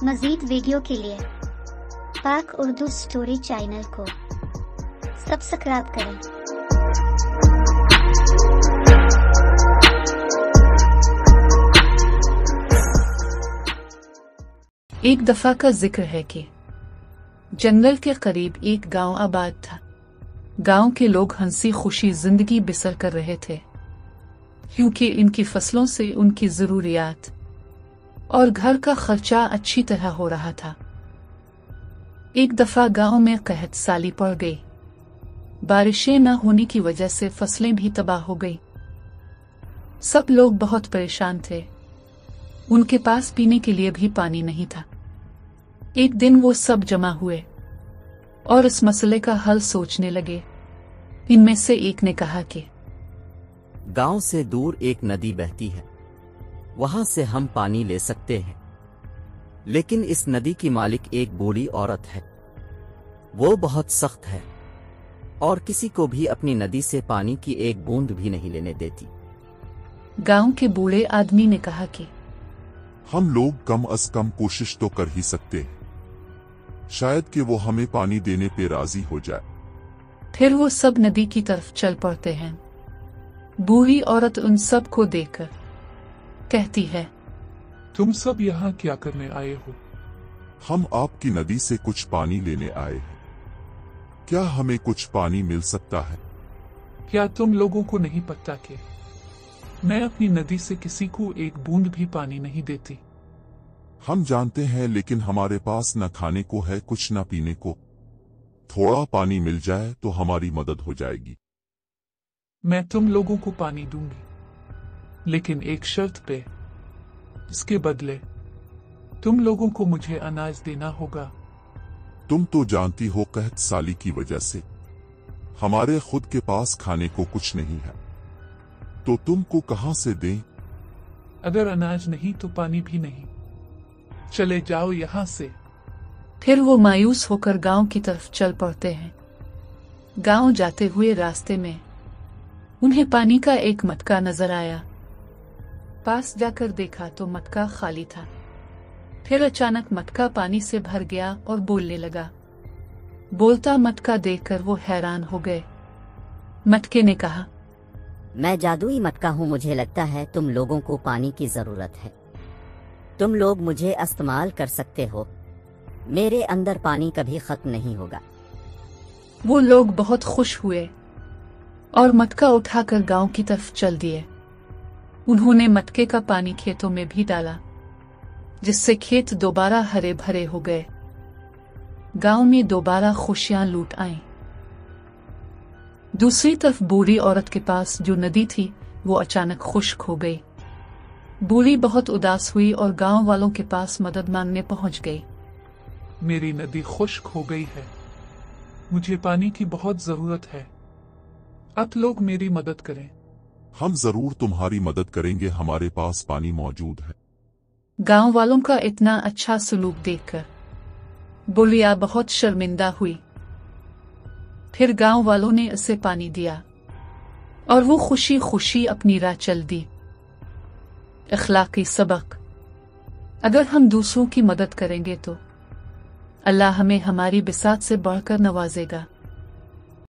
मज़ीद वीडियो के लिए पाक उर्दू स्टोरी चैनल को सब्सक्राइब करें। एक दफा का जिक्र है कि जंगल के करीब एक गांव आबाद था। गांव के लोग हंसी खुशी जिंदगी बसर कर रहे थे, क्योंकि इनकी फसलों से उनकी जरूरियात और घर का खर्चा अच्छी तरह हो रहा था। एक दफा गांव में कहत साली पड़ गई। बारिशें न होने की वजह से फसलें भी तबाह हो गई। सब लोग बहुत परेशान थे। उनके पास पीने के लिए भी पानी नहीं था। एक दिन वो सब जमा हुए और इस मसले का हल सोचने लगे। इनमें से एक ने कहा कि गांव से दूर एक नदी बहती है, वहां से हम पानी ले सकते हैं, लेकिन इस नदी की मालिक एक बूढ़ी औरत है। वो बहुत सख्त है और किसी को भी अपनी नदी से पानी की एक बूंद भी नहीं लेने देती। गांव के बूढ़े आदमी ने कहा कि हम लोग कम अज कम कोशिश तो कर ही सकते हैं, शायद कि वो हमें पानी देने पे राजी हो जाए। फिर वो सब नदी की तरफ चल पड़ते हैं। बूढ़ी औरत उन सब को देखकर कहती है, तुम सब यहाँ क्या करने आए हो? हम आपकी नदी से कुछ पानी लेने आए हैं। क्या हमें कुछ पानी मिल सकता है? क्या तुम लोगों को नहीं पता कि मैं अपनी नदी से किसी को एक बूंद भी पानी नहीं देती? हम जानते हैं, लेकिन हमारे पास न खाने को है, कुछ न पीने को। थोड़ा पानी मिल जाए तो हमारी मदद हो जाएगी। मैं तुम लोगों को पानी दूंगी, लेकिन एक शर्त पे। इसके बदले तुम लोगों को मुझे अनाज देना होगा। तुम तो जानती हो कहत साली की वजह से हमारे खुद के पास खाने को कुछ नहीं है, तो तुमको कहां से दें? अगर अनाज नहीं तो पानी भी नहीं। चले जाओ यहाँ से। फिर वो मायूस होकर गांव की तरफ चल पड़ते हैं। गांव जाते हुए रास्ते में उन्हें पानी का एक मटका नजर आया। पास जाकर देखा तो मटका खाली था। फिर अचानक मटका पानी से भर गया और बोलने लगा। बोलता मटका देखकर वो हैरान हो गए। मटके ने कहा, मैं जादुई मटका हूँ, मुझे लगता है तुम लोगों को पानी की जरूरत है। तुम लोग मुझे इस्तेमाल कर सकते हो, मेरे अंदर पानी कभी खत्म नहीं होगा। वो लोग बहुत खुश हुए और मटका उठाकर गांव की तरफ चल दिए। उन्होंने मटके का पानी खेतों में भी डाला, जिससे खेत दोबारा हरे भरे हो गए। गांव में दोबारा खुशियां लूट आईं। दूसरी तरफ बूढ़ी औरत के पास जो नदी थी वो अचानक खुश्क हो गई। बूढ़ी बहुत उदास हुई और गांव वालों के पास मदद मांगने पहुंच गई। मेरी नदी खुश्क हो गई है, मुझे पानी की बहुत जरूरत है। आप लोग मेरी मदद करें। हम जरूर तुम्हारी मदद करेंगे, हमारे पास पानी मौजूद है। गांव वालों का इतना अच्छा सलूक देखकर बुढ़िया बहुत शर्मिंदा हुई। फिर गांव वालों ने उसे पानी दिया और वो खुशी खुशी अपनी राह चल दी। अखलाकी सबक, अगर हम दूसरों की मदद करेंगे तो अल्लाह हमें हमारी बिसात से बढ़कर नवाजेगा।